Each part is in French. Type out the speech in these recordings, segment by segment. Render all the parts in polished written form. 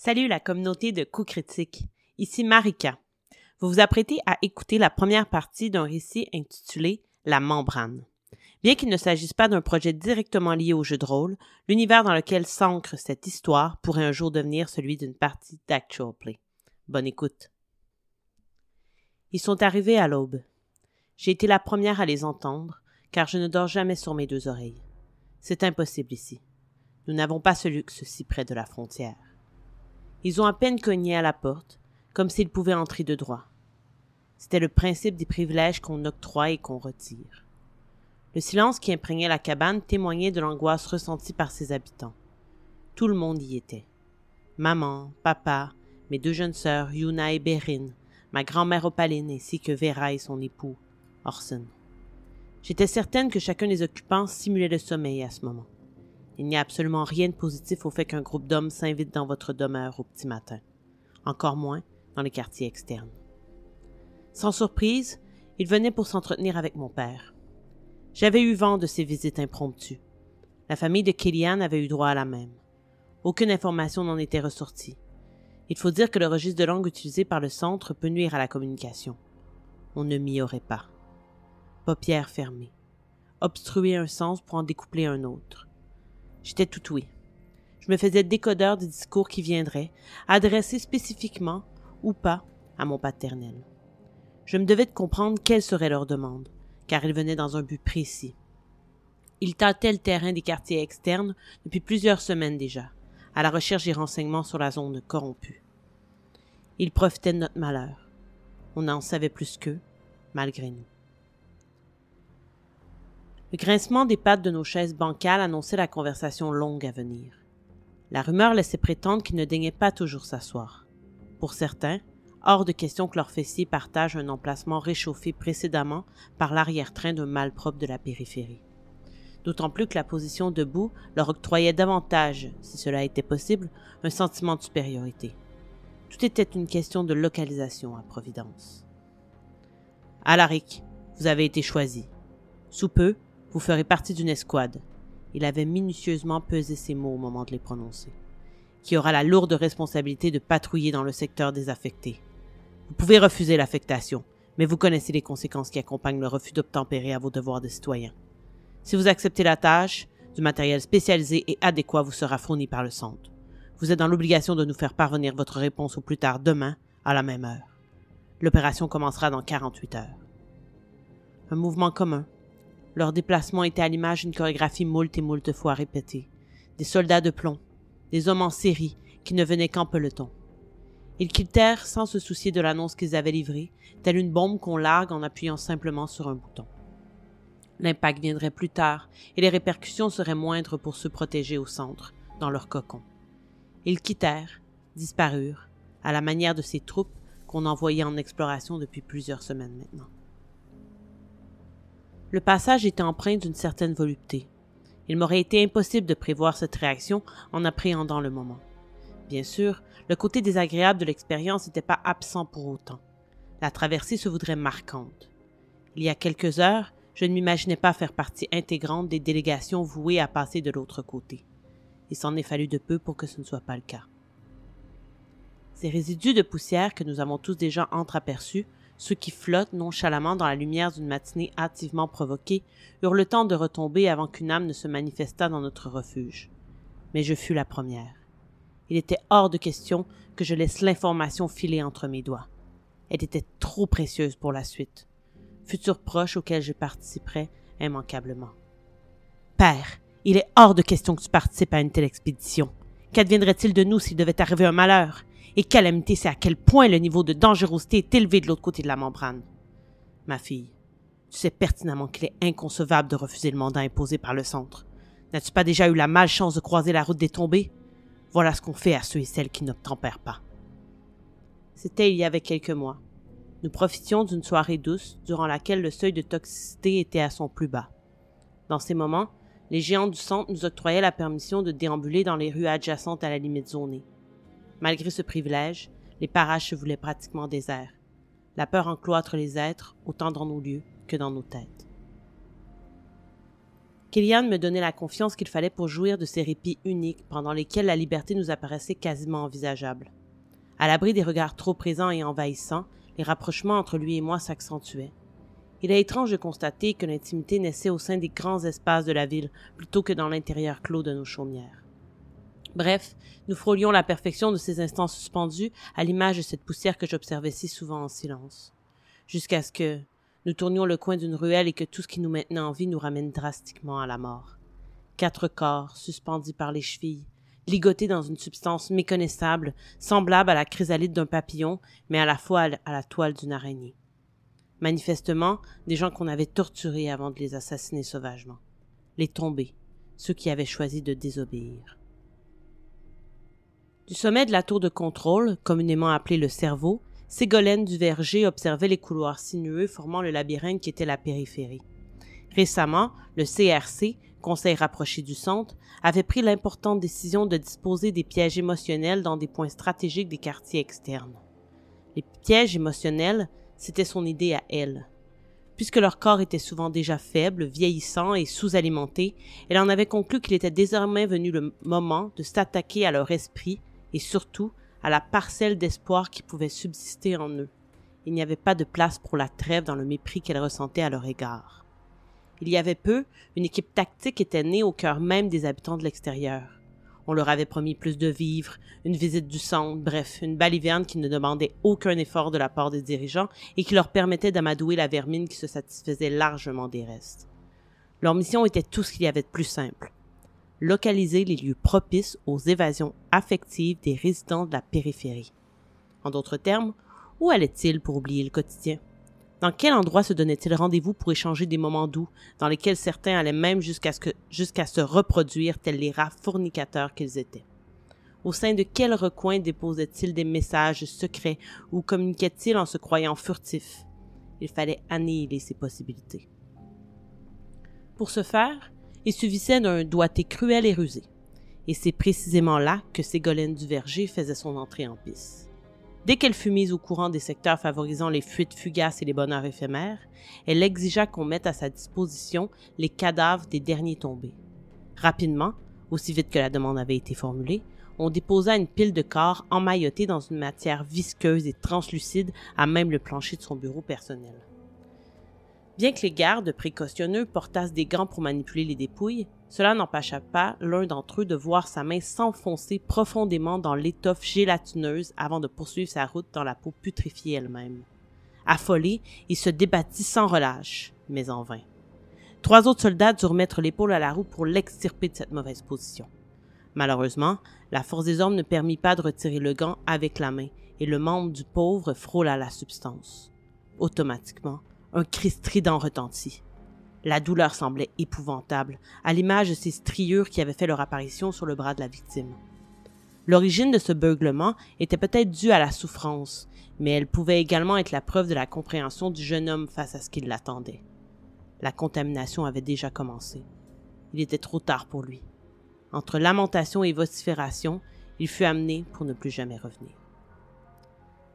Salut la communauté de Coups critiques, ici Marika. Vous vous apprêtez à écouter la première partie d'un récit intitulé « La membrane ». Bien qu'il ne s'agisse pas d'un projet directement lié au jeu de rôle, l'univers dans lequel s'ancre cette histoire pourrait un jour devenir celui d'une partie d'Actual Play. Bonne écoute. Ils sont arrivés à l'aube. J'ai été la première à les entendre, car je ne dors jamais sur mes deux oreilles. C'est impossible ici. Nous n'avons pas ce luxe si près de la frontière. Ils ont à peine cogné à la porte, comme s'ils pouvaient entrer de droit. C'était le principe des privilèges qu'on octroie et qu'on retire. Le silence qui imprégnait la cabane témoignait de l'angoisse ressentie par ses habitants. Tout le monde y était. Maman, papa, mes deux jeunes sœurs, Yuna et Berin, ma grand-mère Opaline ainsi que Vera et son époux, Orson. J'étais certaine que chacun des occupants simulait le sommeil à ce moment. Il n'y a absolument rien de positif au fait qu'un groupe d'hommes s'invite dans votre demeure au petit matin. Encore moins dans les quartiers externes. Sans surprise, ils venaient pour s'entretenir avec mon père. J'avais eu vent de ces visites impromptues. La famille de Kellyanne avait eu droit à la même. Aucune information n'en était ressortie. Il faut dire que le registre de langue utilisé par le centre peut nuire à la communication. On ne m'y aurait pas. Paupières fermées. Obstruer un sens pour en découpler un autre. J'étais tout ouïe. Je me faisais décodeur des discours qui viendraient, adressés spécifiquement, ou pas, à mon paternel. Je me devais de comprendre quelle serait leur demande, car ils venaient dans un but précis. Ils tâtaient le terrain des quartiers externes depuis plusieurs semaines déjà, à la recherche des renseignements sur la zone corrompue. Ils profitaient de notre malheur. On en savait plus qu'eux, malgré nous. Le grincement des pattes de nos chaises bancales annonçait la conversation longue à venir. La rumeur laissait prétendre qu'ils ne daignaient pas toujours s'asseoir. Pour certains, hors de question que leurs fessiers partagent un emplacement réchauffé précédemment par l'arrière-train d'un malpropre de la périphérie. D'autant plus que la position debout leur octroyait davantage, si cela était possible, un sentiment de supériorité. Tout était une question de localisation à Providence. « Alaric, vous avez été choisi. Sous peu, vous ferez partie d'une escouade. » Il avait minutieusement pesé ses mots au moment de les prononcer. « Qui aura la lourde responsabilité de patrouiller dans le secteur désaffecté. Vous pouvez refuser l'affectation, mais vous connaissez les conséquences qui accompagnent le refus d'obtempérer à vos devoirs de citoyen. Si vous acceptez la tâche, du matériel spécialisé et adéquat vous sera fourni par le centre. Vous êtes dans l'obligation de nous faire parvenir votre réponse au plus tard demain, à la même heure. L'opération commencera dans 48 heures. » Un mouvement commun. Leur déplacement était à l'image d'une chorégraphie moult et moult fois répétée. Des soldats de plomb, des hommes en série qui ne venaient qu'en peloton. Ils quittèrent sans se soucier de l'annonce qu'ils avaient livrée, telle une bombe qu'on largue en appuyant simplement sur un bouton. L'impact viendrait plus tard et les répercussions seraient moindres pour ceux protégés au centre, dans leur cocon. Ils quittèrent, disparurent, à la manière de ces troupes qu'on envoyait en exploration depuis plusieurs semaines maintenant. Le passage était empreint d'une certaine volupté. Il m'aurait été impossible de prévoir cette réaction en appréhendant le moment. Bien sûr, le côté désagréable de l'expérience n'était pas absent pour autant. La traversée se voudrait marquante. Il y a quelques heures, je ne m'imaginais pas faire partie intégrante des délégations vouées à passer de l'autre côté. Il s'en est fallu de peu pour que ce ne soit pas le cas. Ces résidus de poussière que nous avons tous déjà entreaperçus, ceux qui flottent nonchalamment dans la lumière d'une matinée hâtivement provoquée, eurent le temps de retomber avant qu'une âme ne se manifestât dans notre refuge. Mais je fus la première. Il était hors de question que je laisse l'information filer entre mes doigts. Elle était trop précieuse pour la suite. Futur proche auquel je participerais immanquablement. « Père, il est hors de question que tu participes à une telle expédition. Qu'adviendrait-il de nous s'il devait arriver un malheur? Et calamité, c'est à quel point le niveau de dangerosité est élevé de l'autre côté de la membrane. Ma fille, tu sais pertinemment qu'il est inconcevable de refuser le mandat imposé par le centre. N'as-tu pas déjà eu la malchance de croiser la route des tombés? Voilà ce qu'on fait à ceux et celles qui n'obtempèrent pas. » C'était il y avait quelques mois. Nous profitions d'une soirée douce durant laquelle le seuil de toxicité était à son plus bas. Dans ces moments, les géants du centre nous octroyaient la permission de déambuler dans les rues adjacentes à la limite zonée. Malgré ce privilège, les parages se voulaient pratiquement déserts. La peur encloître les êtres, autant dans nos lieux que dans nos têtes. Kellyanne me donnait la confiance qu'il fallait pour jouir de ces répits uniques pendant lesquels la liberté nous apparaissait quasiment envisageable. À l'abri des regards trop présents et envahissants, les rapprochements entre lui et moi s'accentuaient. Il est étrange de constater que l'intimité naissait au sein des grands espaces de la ville plutôt que dans l'intérieur clos de nos chaumières. Bref, nous frôlions la perfection de ces instants suspendus à l'image de cette poussière que j'observais si souvent en silence. Jusqu'à ce que nous tournions le coin d'une ruelle et que tout ce qui nous maintenait en vie nous ramène drastiquement à la mort. 4 corps, suspendus par les chevilles, ligotés dans une substance méconnaissable, semblable à la chrysalide d'un papillon, mais à la fois à la toile d'une araignée. Manifestement, des gens qu'on avait torturés avant de les assassiner sauvagement. Les tombés, ceux qui avaient choisi de désobéir. Du sommet de la tour de contrôle, communément appelée le cerveau, Ségolène Duverger observait les couloirs sinueux formant le labyrinthe qui était la périphérie. Récemment, le CRC, Conseil rapproché du centre, avait pris l'importante décision de disposer des pièges émotionnels dans des points stratégiques des quartiers externes. Les pièges émotionnels, c'était son idée à elle. Puisque leur corps était souvent déjà faible, vieillissant et sous-alimenté, elle en avait conclu qu'il était désormais venu le moment de s'attaquer à leur esprit et surtout à la parcelle d'espoir qui pouvait subsister en eux. Il n'y avait pas de place pour la trêve dans le mépris qu'elle ressentait à leur égard. Il y avait peu, une équipe tactique était née au cœur même des habitants de l'extérieur. On leur avait promis plus de vivres, une visite du centre, bref, une baliverne qui ne demandait aucun effort de la part des dirigeants et qui leur permettait d'amadouer la vermine qui se satisfaisait largement des restes. Leur mission était tout ce qu'il y avait de plus simple. Localiser les lieux propices aux évasions affectives des résidents de la périphérie. En d'autres termes, où allaient-ils pour oublier le quotidien? Dans quel endroit se donnaient-ils rendez-vous pour échanger des moments doux, dans lesquels certains allaient même jusqu'à se reproduire tels les rats fornicateurs qu'ils étaient? Au sein de quel recoin déposaient-ils des messages secrets ou communiquaient-ils en se croyant furtifs? Il fallait annihiler ces possibilités. Pour ce faire, il suffisait d'un doigté cruel et rusé. Et c'est précisément là que Ségolène Duverger faisait son entrée en piste. Dès qu'elle fut mise au courant des secteurs favorisant les fuites fugaces et les bonheurs éphémères, elle exigea qu'on mette à sa disposition les cadavres des derniers tombés. Rapidement, aussi vite que la demande avait été formulée, on déposa une pile de corps emmaillotés dans une matière visqueuse et translucide à même le plancher de son bureau personnel. Bien que les gardes précautionneux portassent des gants pour manipuler les dépouilles, cela n'empêcha pas l'un d'entre eux de voir sa main s'enfoncer profondément dans l'étoffe gélatineuse avant de poursuivre sa route dans la peau putréfiée elle-même. Affolé, il se débattit sans relâche, mais en vain. 3 autres soldats durent mettre l'épaule à la roue pour l'extirper de cette mauvaise position. Malheureusement, la force des hommes ne permit pas de retirer le gant avec la main, et le membre du pauvre frôla la substance. Automatiquement, un cri strident retentit. La douleur semblait épouvantable, à l'image de ces striures qui avaient fait leur apparition sur le bras de la victime. L'origine de ce beuglement était peut-être due à la souffrance, mais elle pouvait également être la preuve de la compréhension du jeune homme face à ce qui l'attendait. La contamination avait déjà commencé. Il était trop tard pour lui. Entre lamentation et vocifération, il fut amené pour ne plus jamais revenir.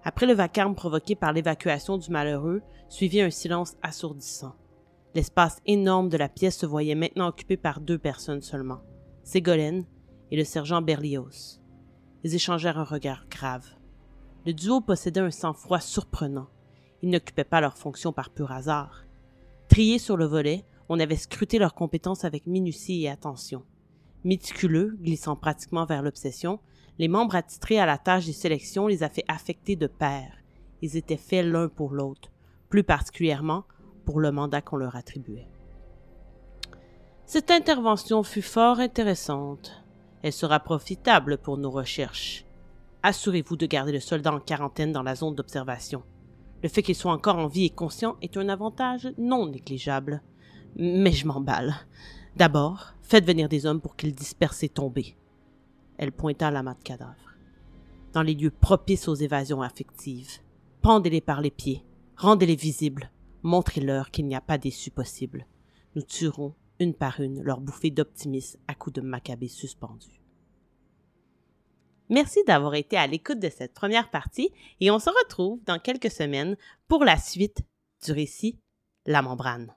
Après le vacarme provoqué par l'évacuation du malheureux, suivit un silence assourdissant. L'espace énorme de la pièce se voyait maintenant occupé par 2 personnes seulement, Ségolène et le sergent Berlioz. Ils échangèrent un regard grave. Le duo possédait un sang-froid surprenant. Ils n'occupaient pas leur fonction par pur hasard. Triés sur le volet, on avait scruté leurs compétences avec minutie et attention. Méticuleux, glissant pratiquement vers l'obsession, les membres attitrés à la tâche des sélections les avaient affectés de pair. Ils étaient faits l'un pour l'autre, plus particulièrement pour le mandat qu'on leur attribuait. Cette intervention fut fort intéressante. Elle sera profitable pour nos recherches. Assurez-vous de garder le soldat en quarantaine dans la zone d'observation. Le fait qu'il soit encore en vie et conscient est un avantage non négligeable. Mais je m'emballe. D'abord, faites venir des hommes pour qu'ils dispersent ces tombés. Elle pointa à l'amas de cadavres. Dans les lieux propices aux évasions affectives. Pendez-les par les pieds. Rendez-les visibles. Montrez-leur qu'il n'y a pas d'issue possible. Nous tuerons, une par une, leur bouffée d'optimisme à coups de macabées suspendus. Merci d'avoir été à l'écoute de cette première partie et on se retrouve dans quelques semaines pour la suite du récit La Membrane.